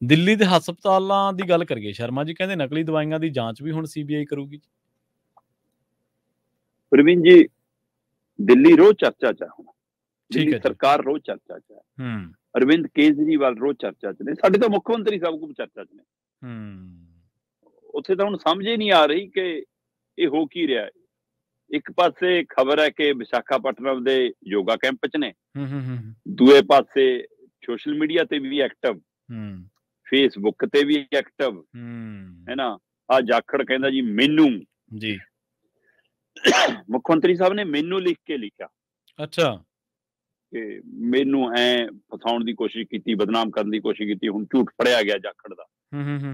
ਦਿੱਲੀ ਦੇ ਹਸਪਤਾਲਾਂ ਦੀ ਗੱਲ ਕਰੀਏ ਸ਼ਰਮਾ ਜੀ, ਕਹਿੰਦੇ ਨਕਲੀ ਦਵਾਈਆਂ ਦੀ ਜਾਂਚ ਵੀ ਹੁਣ ਸੀਬੀਆਈ ਕਰੂਗੀ। ਪ੍ਰਵੀਨ ਜੀ, ਦਿੱਲੀ ਰੋਜ਼ ਚਰਚਾ ਚ ਹੈ ਹੁਣ, ਠੀਕ ਦਿੱਲੀ ਹੈ ਜੀ। ਸਰਕਾਰ ਰੋਜ਼ ਚਰਚਾ ਚ ਹੈ, ਹੂੰ ਅਰਵਿੰਦ ਕੇਜਰੀਵਾਲ ਰੋਜ਼ ਚਰਚਾ ਚ ਨੇ, ਸਾਡੇ ਤਾਂ ਮੁੱਖ ਮੰਤਰੀ ਸਭ ਕੁਝ ਚਰਚਾ ਚ ਨੇ। ਉੱਥੇ ਤਾਂ ਹੁਣ ਸਮਝ ਹੀ ਨਹੀਂ ਆ ਰਹੀ ਕਿ ਇਹ ਹੋ ਕੀ ਰਿਹਾ ਹੈ। ਇੱਕ ਪਾਸੇ ਖਬਰ ਹੈ ਕਿ ਵਿਸ਼ਾਖਾਪਟਨਮ ਦੇ ਯੋਗਾ ਕੈਂਪ ਚ ਨੇ, ਦੂਏ ਪਾਸੇ ਸੋਸ਼ਲ ਮੀਡੀਆ ਤੇ ਵੀ ਐਕਟਿਵ, ਫੇਸਬੁੱਕ ਤੇ ਵੀ ਐਕਟਿਵ ਹੈ ਨਾ। ਆ ਜਾਖੜ ਕਹਿੰਦਾ ਜੀ ਮੈਨੂੰ ਜੀ, ਮੁੱਖ ਮੰਤਰੀ ਸਾਹਿਬ ਨੇ ਮੈਨੂੰ ਲਿਖ ਕੇ ਲਿਖਿਆ, ਅੱਛਾ, ਕਿ ਮੈਨੂੰ ਐ ਫਸਾਉਣ ਦੀ ਕੋਸ਼ਿਸ਼ ਕੀਤੀ, ਬਦਨਾਮ ਕਰਨ ਦੀ ਕੋਸ਼ਿਸ਼ ਕੀਤੀ, ਹੁਣ ਝੂਠ ਫੜਿਆ ਗਿਆ ਜਾਖੜ ਦਾ।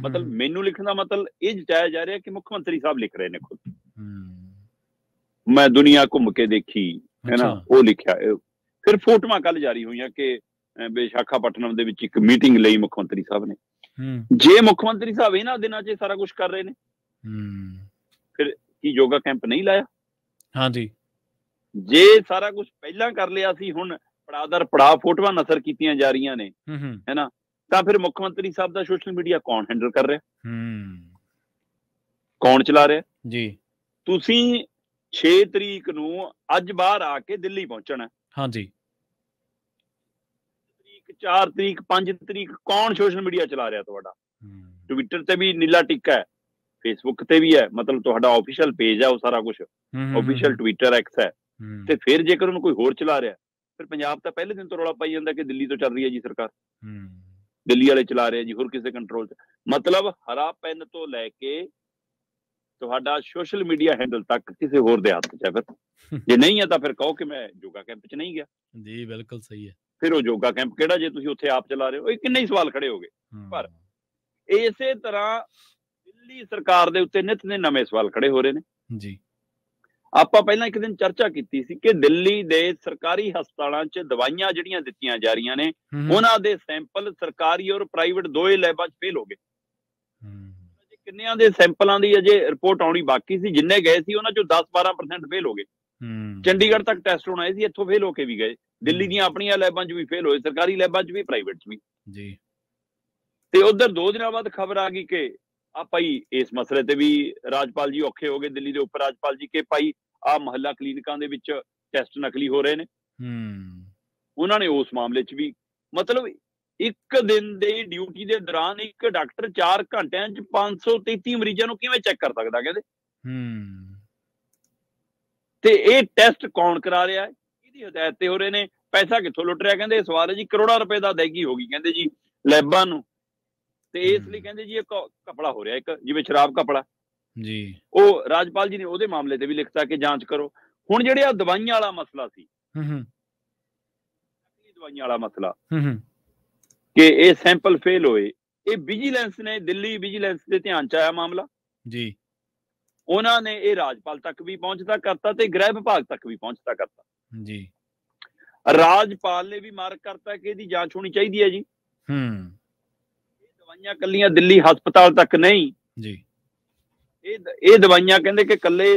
ਮਤਲਬ ਮੈਨੂੰ ਲਿਖਣ ਦਾ ਮਤਲਬ ਇਹ ਜਤਾਇਆ ਜਾ ਰਿਹਾ ਕਿ ਮੁੱਖ ਮੰਤਰੀ ਸਾਹਿਬ ਲਿਖ ਰਹੇ ਨੇ ਖੁਦ। ਮੈਂ ਦੁਨੀਆ ਘੁੰਮ ਕੇ ਦੇਖੀ ਹੈ ਨਾ, ਉਹ ਲਿਖਿਆ। ਫਿਰ ਫੋਟੋਆਂ ਕੱਲ ਜਾਰੀ ਹੋਈਆਂ ਕਿ ਵਿਸ਼ਾਖਾਪਟਨਮ ਦੇ ਵਿੱਚ ਇੱਕ ਮੀਟਿੰਗ ਲਈ ਮੁੱਖ ਮੰਤਰੀ ਸਾਹਿਬ ਨੇ। ਜੇ ਮੁੱਖ ਮੰਤਰੀ ਸਾਹਿਬ ਇਹਨਾਂ ਦਿਨਾਂ 'ਚ ਸਾਰਾ ਕੁਝ ਕਰ ਰਹੇ ਨੇ, ਫਿਰ ਕੀ ਯੋਗਾ ਕੈਂਪ ਨਹੀਂ ਲਾਇਆ? ਹਾਂਜੀ, ਜੇ ਸਾਰਾ ਕੁਝ ਪਹਿਲਾਂ ਕਰ ਲਿਆ ਸੀ, ਹੁਣ ਪੜਾਦਰ ਪੜਾ ਫੋਟੋਆਂ ਨਸਰ ਕੀਤੀਆਂ ਜਾ ਰਹੀਆਂ ਨੇ ਹੈ ਨਾ, ਤਾਂ ਫਿਰ ਮੁੱਖ ਮੰਤਰੀ ਸਾਹਿਬ ਦਾ ਸੋਸ਼ਲ ਮੀਡੀਆ ਕੌਣ ਹੈਂਡਲ ਕਰ ਰਿਹਾ? ਕੌਣ ਚਲਾ ਰਿਹਾ ਜੀ? ਤੁਸੀਂ 6 ਤਰੀਕ ਨੂੰ ਅੱਜ ਬਾਹਰ ਆ ਕੇ ਦਿੱਲੀ ਪਹੁੰਚਣਾ। ਹਾਂਜੀ, 4 ਤਰੀਕ 5 ਤਰੀਕ ਕੌਣ ਸੋਸ਼ਲ ਮੀਡੀਆ ਚਲਾ ਰਿਹਾ ਤੁਹਾਡਾ? ਟਵਿੱਟਰ ਤੇ ਵੀ ਨੀਲਾ ਟਿੱਕਾ ਹੈ, ਫੇਸਬੁੱਕ ਤੇ ਵੀ ਹੈ, ਮਤਲਬ ਤੁਹਾਡਾ ਆਫੀਸ਼ੀਅਲ ਪੇਜ ਹੈ, ਉਹ ਸਾਰਾ ਕੁਝ ਆਫੀਸ਼ੀਅਲ ਟਵਿੱਟਰ ਐਕਸ ਹੈ। ਤੇ ਫਿਰ ਜੇਕਰ ਉਹਨੂੰ ਕੋਈ ਹੋਰ ਚਲਾ ਰਿਹਾ, ਫਿਰ ਪੰਜਾਬ ਤਾਂ ਪਹਿਲੇ ਦਿਨ ਤੋਂ ਰੌਲਾ ਪਾਈ ਜਾਂਦਾ ਕਿ ਦਿੱਲੀ ਤੋਂ ਚੱਲ ਰਹੀ ਹੈ ਜੀ ਸਰਕਾਰ, ਦਿੱਲੀ ਵਾਲੇ ਚਲਾ ਰਹੇ ਜੀ, ਹੋਰ ਕਿਸੇ ਕੰਟਰੋਲ 'ਚ। ਮਤਲਬ ਹਰਾ ਪੈਨ ਤੋਂ ਲੈ ਕੇ ਤੁਹਾਡਾ ਸੋਸ਼ਲ ਮੀਡੀਆ ਹੈਂਡਲ ਤੱਕ ਕਿਸੇ ਹੋਰ ਦੇ ਹੱਥ 'ਚ ਹੈ। ਫਿਰ ਜੇ ਨਹੀਂ ਹੈ ਤਾਂ ਫਿਰ ਕਹੋ ਕਿ ਮੈਂ ਯੋਗਾ ਕੈਂਪ 'ਚ ਨਹੀਂ ਗਿਆ। ਜੀ ਬਿਲਕੁਲ ਸਹੀ ਹੈ। ਫਿਰ ਉਹ ਯੋਗਾ ਕੈਂਪ ਕਿਹੜਾ ਜੇ ਤੁਸੀਂ ਉੱਥੇ ਆਪ ਚਲਾ ਰਹੇ ਹੋ? ਇਹ ਕਿੰਨੇ ਹੀ ਸਵਾਲ ਖੜੇ ਹੋ ਗਏ। ਪਰ ਇਸੇ ਤਰ੍ਹਾਂ ਦਿੱਲੀ ਸਰਕਾਰ ਦੇ ਉੱਤੇ ਨਿੱਤ ਦੇ ਨਵੇਂ ਸਵਾਲ ਖੜੇ ਹੋ ਰਹੇ ਨੇ ਜੀ। ਆਪਾਂ ਪਹਿਲਾਂ ਇੱਕ ਦਿਨ ਚਰਚਾ ਕੀਤੀ ਸੀ ਕਿ ਦਿੱਲੀ ਦੇ ਸਰਕਾਰੀ ਹਸਪਤਾਲਾਂ 'ਚ ਦਵਾਈਆਂ ਜਿਹੜੀਆਂ ਦਿੱਤੀਆਂ ਜਾ ਰਹੀਆਂ ਨੇ, ਉਹਨਾਂ ਦੇ ਸੈਂਪਲ ਸਰਕਾਰੀ ਔਰ ਪ੍ਰਾਈਵੇਟ ਦੋਏ ਲੈਬਾਂ 'ਚ ਫੇਲ ਹੋ ਗਏ। ਕਿੰਨਿਆਂ ਦੇ ਸੈਂਪਲਾਂ ਦੀ ਅਜੇ ਰਿਪੋਰਟ ਆਉਣੀ ਬਾਕੀ ਸੀ, ਜਿੰਨੇ ਗਏ ਸੀ ਉਹਨਾਂ 'ਚੋਂ 10-12% ਫੇਲ ਹੋ ਗਏ। ਚੰਡੀਗੜ੍ਹ ਤੱਕ ਟੈਸਟ ਹੋਣਾ ਸੀ, ਇੱਥੋਂ ਫੇਲ ਹੋ ਕੇ ਵੀ ਗਏ। ਦਿੱਲੀ ਦੀਆਂ ਆਪਣੀਆਂ ਲੈਬਾਂ 'ਚ ਵੀ ਫੇਲ ਹੋਏ, ਸਰਕਾਰੀ ਲੈਬਾਂ 'ਚ ਵੀ, ਪ੍ਰਾਈਵੇਟ 'ਚ ਵੀ ਜੀ। ਤੇ ਉਧਰ 2 ਦਿਨਾਂ ਬਾਅਦ ਖਬਰ ਆ ਗਈ ਕਿ ਆ ਭਾਈ ਇਸ ਮਸਲੇ ਤੇ ਵੀ ਰਾਜਪਾਲ ਜੀ ਔਖੇ ਹੋ ਗਏ, ਦਿੱਲੀ ਦੇ ਉੱਪਰ ਰਾਜਪਾਲ ਜੀ, ਕਿ ਭਾਈ ਆ ਮੁਹੱਲਾ ਕਲੀਨਿਕਾਂ ਦੇ ਵਿੱਚ ਟੈਸਟ ਨਕਲੀ ਹੋ ਰਹੇ ਨੇ। ਉਹਨਾਂ ਨੇ ਉਸ ਮਾਮਲੇ 'ਚ ਵੀ, ਮਤਲਬ ਇੱਕ ਦਿਨ ਦੇ ਡਿਊਟੀ ਦੇ ਦੌਰਾਨ ਇੱਕ ਡਾਕਟਰ 4 ਘੰਟਿਆਂ 'ਚ 533 ਮਰੀਜ਼ਾਂ ਨੂੰ ਕਿਵੇਂ ਚੈੱਕ ਕਰ ਸਕਦਾ? ਕਹਿੰਦੇ ਤੇ ਇਹ ਟੈਸਟ ਕੌਣ ਕਰਾ ਰਿਹਾ, ਕਿਹਦੀ ਹਦਾਇਤ ਤੇ ਹੋ ਰਹੇ ਨੇ, ਪੈਸਾ ਕਿੱਥੋਂ ਲੁੱਟ ਰਿਹਾ? ਕਹਿੰਦੇ ਸਵਾਲ ਹੈ ਜੀ, ਕਰੋੜਾਂ ਰੁਪਏ ਦਾ ਅਦਾਇਗੀ ਹੋ ਗਈ ਕਹਿੰਦੇ ਜੀ ਲੈਬਾਂ ਨੂੰ, ਤੇ ਇਸ ਲਈ ਕਹਿੰਦੇ ਜੀ ਇਹ ਘਪਲਾ ਹੋ ਰਿਹਾ, ਇੱਕ ਜਿਵੇਂ ਸ਼ਰਾਬ ਘਪਲਾ ਜੀ। ਉਹ ਰਾਜਪਾਲ ਜੀ ਨੇ ਉਹਦੇ ਮਾਮਲੇ ਤੇ ਵੀ ਲਿਖਤਾ ਕਿ ਜਾਂਚ ਕਰੋ। ਹੁਣ ਜਿਹੜੇ ਆ ਦਵਾਈਆਂ ਵਾਲਾ ਮਸਲਾ ਸੀ, ਦਵਾਈਆਂ ਵਾਲਾ ਮਸਲਾ ਕਿ ਇਹ ਸੈਂਪਲ ਫੇਲ ਹੋਏ, ਇਹ ਵਿਜੀਲੈਂਸ ਨੇ, ਦਿੱਲੀ ਵਿਜੀਲੈਂਸ ਦੇ ਧਿਆਨ 'ਚ ਆਇਆ ਮਾਮਲਾ ਜੀ। ਉਹਨਾਂ ਨੇ ਇਹ ਰਾਜਪਾਲ ਤੱਕ ਵੀ ਪਹੁੰਚਦਾ ਕਰਤਾ ਤੇ ਗ੍ਰਹਿ ਵਿਭਾਗ ਤੱਕ ਵੀ ਪਹੁੰਚਦਾ ਕਰਤਾ ਜੀ। ਰਾਜਪਾਲ ਨੇ ਵੀ ਮਾਰਕ ਕਰਤਾ ਕਿ ਇਹਦੀ ਜਾਂਚ ਹੋਣੀ ਚਾਹੀਦੀ ਹੈ ਜੀ। ਇਹ ਦਵਾਈਆਂ ਕੱਲੀਆਂ ਦਿੱਲੀ ਹਸਪਤਾਲ ਤੱਕ ਨਹੀਂ ਜੀ, ਇਹ ਦਵਾਈਆਂ ਕਹਿੰਦੇ ਕਿ ਕੱਲੇ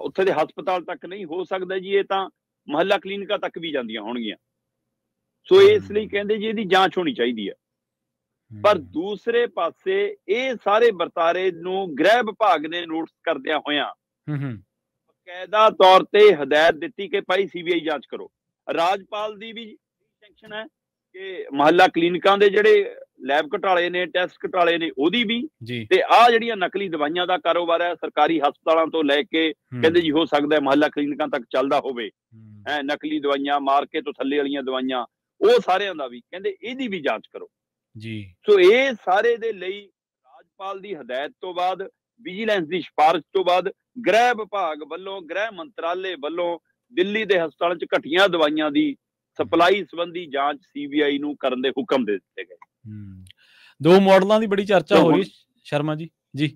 ਉੱਥੇ ਦੇ ਹਸਪਤਾਲ ਤੱਕ ਨਹੀਂ ਹੋ ਸਕਦਾ ਜੀ, ਇਹ ਤਾਂ ਮੁਹੱਲਾ ਕਲੀਨਿਕਾਂ ਤੱਕ ਵੀ ਜਾਂਦੀਆਂ ਹੋਣਗੀਆਂ। ਸੋ ਇਸ ਲਈ ਕਹਿੰਦੇ ਜੀ ਇਹਦੀ ਜਾਂਚ ਹੋਣੀ ਚਾਹੀਦੀ ਹੈ। ਪਰ ਦੂਸਰੇ ਪਾਸੇ ਇਹ ਸਾਰੇ ਵਰਤਾਰੇ ਨੂੰ ਗ੍ਰਹਿ ਵਿਭਾਗ ਨੇ ਨੋਟਿਸ ਕਰਦਿਆਂ ਹੋਇਆਂ ਬਕਾਇਦਾ ਤੌਰ ਤੇ ਹਦਾਇਤ ਦਿੱਤੀ ਕਿ ਭਾਈ ਸੀਬੀਆਈ ਜਾਂਚ ਕਰੋ। ਰਾਜਪਾਲ ਦੀ ਵੀ ਸੈਂਕਸ਼ਨ ਹੈ ਕਿ ਮੁਹੱਲਾ ਕਲੀਨਿਕਾਂ ਦੇ ਜਿਹੜੇ ਲੈਬ ਘਟਾਲੇ ਨੇ, ਟੈਸਟ ਘਟਾਲੇ ਨੇ, ਉਹਦੀ ਵੀ, ਤੇ ਆਹ ਜਿਹੜੀਆਂ ਨਕਲੀ ਦਵਾਈਆਂ ਦਾ ਕਾਰੋਬਾਰ ਹੈ ਸਰਕਾਰੀ ਹਸਪਤਾਲਾਂ ਤੋਂ ਲੈ ਕੇ, ਕਹਿੰਦੇ ਜੀ ਹੋ ਸਕਦਾ ਮੁਹੱਲਾ ਕਲੀਨਿਕਾਂ ਤੱਕ ਚੱਲਦਾ ਹੋਵੇ, ਨਕਲੀ ਦਵਾਈਆਂ, ਮਾਰਕੇ ਤੋਂ ਥੱਲੇ ਵਾਲੀਆਂ ਦਵਾਈਆਂ, ਉਹ ਸਾਰਿਆਂ ਦਾ ਵੀ ਕਹਿੰਦੇ ਇਹਦੀ ਵੀ ਜਾਂਚ ਕਰੋ ਜੀ। ਸੋ ਇਹ ਸਾਰੇ ਦੇ ਲਈ ਰਾਜਪਾਲ ਦੀ ਹਦਾਇਤ ਤੋਂ ਬਾਅਦ, ਵਿਜੀਲੈਂਸ ਦੀ ਸਿਫਾਰਿਸ਼ ਤੋਂ ਬਾਅਦ, ਗ੍ਰਹਿ ਵਿਭਾਗ ਵੱਲੋਂ, ਗ੍ਰਹਿ ਮੰਤਰਾਲੇ ਵੱਲੋਂ ਦਿੱਲੀ ਦੇ ਹਸਪਤਾਲਾਂ 'ਚ ਘਟੀਆਂ ਦਵਾਈਆਂ ਦੀ ਸਪਲਾਈ ਸੰਬੰਧੀ ਜਾਂਚ ਸੀਬੀਆਈ ਨੂੰ ਕਰਨ ਦੇ ਹੁਕਮ ਦੇ ਦਿੱਤੇ ਗਏ। 2 ਮਾਡਲਾਂ ਦੀ ਬੜੀ ਚਰਚਾ ਹੋ ਰਹੀ ਸ਼ਰਮਾ ਜੀ। ਜੀ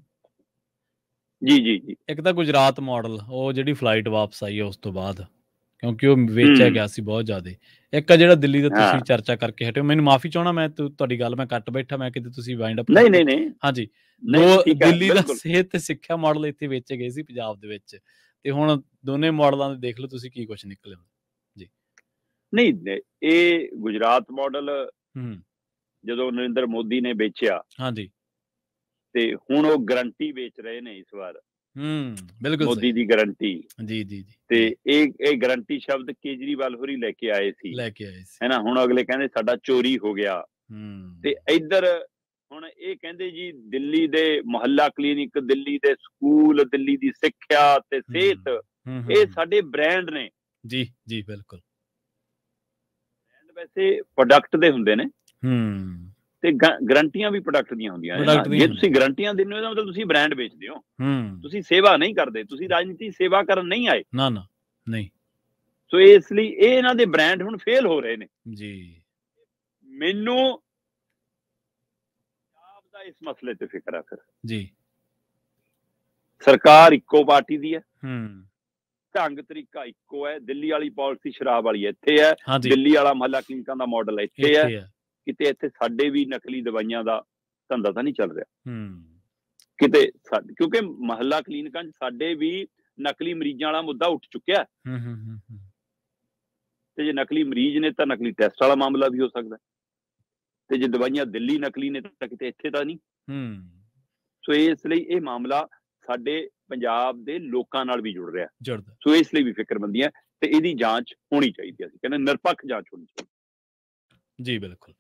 ਜੀ ਜੀ ਜੀ। ਇੱਕ ਤਾਂ ਗੁਜਰਾਤ ਮਾਡਲ, ਉਹ ਜਿਹੜੀ ਫਲਾਈਟ ਵਾਪਸ ਆਈ ਹੈ ਉਸ ਤੋਂ ਬਾਅਦ, ਕਿਉਂਕਿ ਉਹ ਵੇਚਿਆ ਗਿਆ ਸੀ ਬਹੁਤ ਜ਼ਿਆਦਾ। ਇੱਕ ਜਿਹੜਾ ਦਿੱਲੀ ਦਾ ਤੁਸੀਂ ਚਰਚਾ ਕਰਕੇ ਹਟਿਓ, ਮੈਨੂੰ ਮਾਫੀ ਚਾਹਣਾ, ਮੈਂ ਤੁਹਾਡੀ ਗੱਲ ਮੈਂ ਕੱਟ ਬੈਠਾ, ਮੈਂ ਕਿਤੇ ਤੁਸੀਂ ਵਾਈਂਡ ਅਪ। ਨਹੀਂ ਹਾਂਜੀ, ਦਿੱਲੀ ਦਾ ਸਿਹਤ ਤੇ ਸਿੱਖਿਆ ਮਾਡਲ ਇੱਥੇ ਵੇਚੇ ਗਏ ਸੀ ਪੰਜਾਬ ਦੇ ਵਿੱਚ, ਤੇ ਹੁਣ ਦੋਨੇ ਮਾਡਲਾਂ ਦੇ ਦੇਖ ਲਓ ਤੁਸੀਂ ਕੀ ਕੁਛ ਨਿਕਲਿਆ ਜੀ। ਨਹੀਂ, ਇਹ ਗੁਜਰਾਤ ਮਾਡਲ ਜਦੋਂ ਨਰਿੰਦਰ ਮੋਦੀ ਨੇ ਵੇਚਿਆ, ਹਾਂਜੀ, ਤੇ ਹੁਣ ਉਹ ਗਰੰਟੀ ਵੇਚ ਰਹੇ ਨੇ ਇਸ ਵਾਰ, ਬਿਲਕੁਲ ਮੋਦੀ ਦੀ ਗਰੰਟੀ। ਜੀ ਜੀ ਜੀ। ਤੇ ਇਹ ਗਰੰਟੀ ਸ਼ਬਦ ਕੇਜਰੀਵਾਲ ਹੋਰੀ ਲੈ ਕੇ ਆਏ ਸੀ, ਹੈਨਾ। ਹੁਣ ਅਗਲੇ ਕਹਿੰਦੇ ਸਾਡਾ ਚੋਰੀ ਹੋ ਗਿਆ। ਤੇ ਇੱਧਰ ਹੁਣ ਇਹ ਕਹਿੰਦੇ ਜੀ ਦਿੱਲੀ ਦੇ ਮੁਹੱਲਾ ਕਲੀਨਿਕ, ਦਿੱਲੀ ਦੇ ਸਕੂਲ, ਦਿੱਲੀ ਦੀ ਸਿੱਖਿਆ ਤੇ ਸਿਹਤ, ਇਹ ਸਾਡੇ ਬ੍ਰਾਂਡ ਨੇ। ਜੀ ਜੀ ਬਿਲਕੁਲ। ਬ੍ਰਾਂਡ ਵੈਸੇ ਪ੍ਰੋਡਕਟ ਦੇ ਹੁੰਦੇ ਨੇ, ਤੇ ਗਰੰਟੀਆਂ ਵੀ ਪ੍ਰੋਡਕਟ ਦੀਆਂ ਹੁੰਦੀਆਂ ਨੇ। ਜੇ ਤੁਸੀਂ ਗਰੰਟੀਆਂ ਦਿੰਦੇ ਹੋ, ਇਹਦਾ ਮਤਲਬ ਤੁਸੀਂ ਬ੍ਰਾਂਡ ਵੇਚਦੇ ਹੋ, ਤੁਸੀਂ ਸੇਵਾ ਨਹੀਂ ਕਰਦੇ, ਤੁਸੀਂ ਰਾਜਨੀਤੀ ਸੇਵਾ ਕਰਨ ਨਹੀਂ ਆਏ। ਨਾ ਨਾ ਨਹੀਂ। ਸੋ ਇਸ ਲਈ ਇਹ ਇਹਨਾਂ ਦੇ ਬ੍ਰਾਂਡ ਹੁਣ ਫੇਲ ਹੋ ਰਹੇ ਨੇ ਜੀ। ਮੈਨੂੰ ਪੰਜਾਬ ਦਾ ਇਸ ਮਸਲੇ ਤੇ ਫਿਕਰ ਆ ਫਿਰ ਜੀ। ਸਰਕਾਰ ਇੱਕੋ ਪਾਰਟੀ ਦੀ ਹੈ, ਢੰਗ ਤਰੀਕਾ ਇੱਕੋ ਹੈ। ਦਿੱਲੀ ਵਾਲੀ ਪਾਲਿਸੀ ਸ਼ਰਾਬ ਵਾਲੀ ਇੱਥੇ ਹੈ, ਦਿੱਲੀ ਵਾਲਾ ਮੁਹੱਲਾ ਕਲੀਨਿਕਾਂ ਦਾ ਮਾਡਲ ਇੱਥੇ ਹੈ। ਕਿਤੇ ਇੱਥੇ ਸਾਡੇ ਵੀ ਨਕਲੀ ਦਵਾਈਆਂ ਦਾ ਧੰਦਾ ਤਾਂ ਨਹੀਂ ਚੱਲ ਰਿਹਾ ਕਿਤੇ, ਕਿਉਂਕਿ ਮੁਹੱਲਾ ਕਲੀਨਿਕਾਂ 'ਚ ਸਾਡੇ ਵੀ ਨਕਲੀ ਮਰੀਜ਼ਾਂ ਵਾਲਾ ਮੁੱਦਾ ਉੱਠ ਚੁੱਕਿਆ। ਤੇ ਜੇ ਨਕਲੀ ਮਰੀਜ਼ ਨੇ ਤਾਂ ਨਕਲੀ ਟੈਸਟ ਵਾਲਾ ਮਾਮਲਾ ਵੀ ਹੋ ਸਕਦਾ, ਤੇ ਜੇ ਦਵਾਈਆਂ ਦਿੱਲੀ ਨਕਲੀ ਨੇ ਤਾਂ ਕਿਤੇ ਇੱਥੇ ਤਾਂ ਨਹੀਂ। ਸੋ ਇਸ ਲਈ ਇਹ ਮਾਮਲਾ ਸਾਡੇ ਪੰਜਾਬ ਦੇ ਲੋਕਾਂ ਨਾਲ ਵੀ ਜੁੜ ਰਿਹਾ। ਸੋ ਇਸ ਲਈ ਵੀ ਫਿਕਰਮੰਦੀ ਹੈ, ਤੇ ਇਹਦੀ ਜਾਂਚ ਹੋਣੀ ਚਾਹੀਦੀ ਹੈ। ਅਸੀਂ ਕਹਿੰਦੇ ਨਿਰਪੱਖ ਜਾਂਚ ਹੋਣੀ ਚਾਹੀਦੀ। ਜੀ ਬਿਲਕੁਲ।